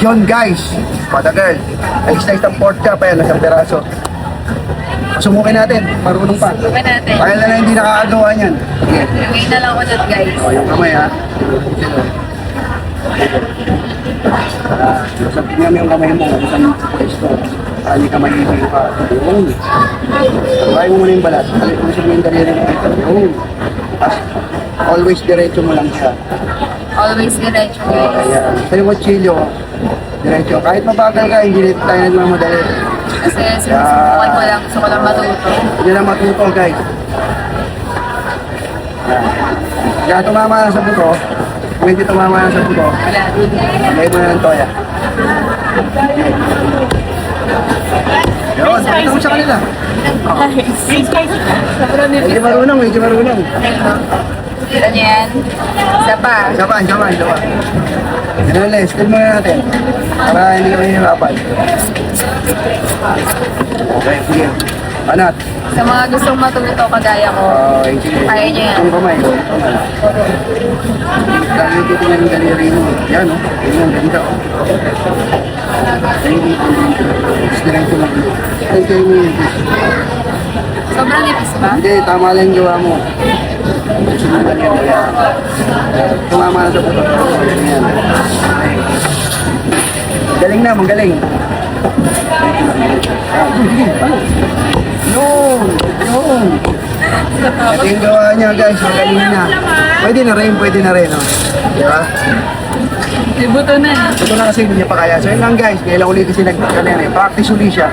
Yun guys, mother girl. Slice ng pork chop, ayan, isang peraso. Sumukin natin, marunong pa. Subukan natin. Kaya na hindi nakakagawa niyan. Lagay na lang ulit guys. O, yung kamay ha. Sabi nga yung kamay mo, kung saan pwesto. Hindi ka mahihil pa. Yun. Try mo muna yung balat. Alipusin mo yung daliri mo. Yun. Always diretso mo lang siya. Always diretso guys. Ayan. Sa yung kutsilyo, diretso. Kahit mabagal ka, hindi tayo nagmamadali. Kasi sinusubukan ko lang. Gusto ko lang matuto. Hindi lang matuto guys. Kaya tumama na sa buto. Kung hindi tumama na sa buto, Wala. lagay mo na ng toya. Yun, pakita mo sa kanila. Medyo marunong, medyo marunong. Ganyan. Isa pa. Isa pa. Yan na, step muna natin. Para hindi kami hirapan. Okay, sige. Anat. Sa mga gustong matuto kagaya ko, Okay, sige. kaya niyo yan. Itong kamay. Lagi dito yung daliri mo. Yan, o. Yan, ang ganda, o. Diretso lang. Diretso mo yun. Sobrang nipis ba? Hindi, tama lang yung gawa mo. Sinulan yan. Ayan. Tumama na sa puto. Ayan. Galing na, magaling. Yun! Ito yung gawa niya guys, magaling na. Pwede na rin. Oh. Diba? Ibuto na. Ito na kasi hindi niya pa kaya. So yun lang guys, kailan ulit kasi nagkanyan eh. Practice ulit siya.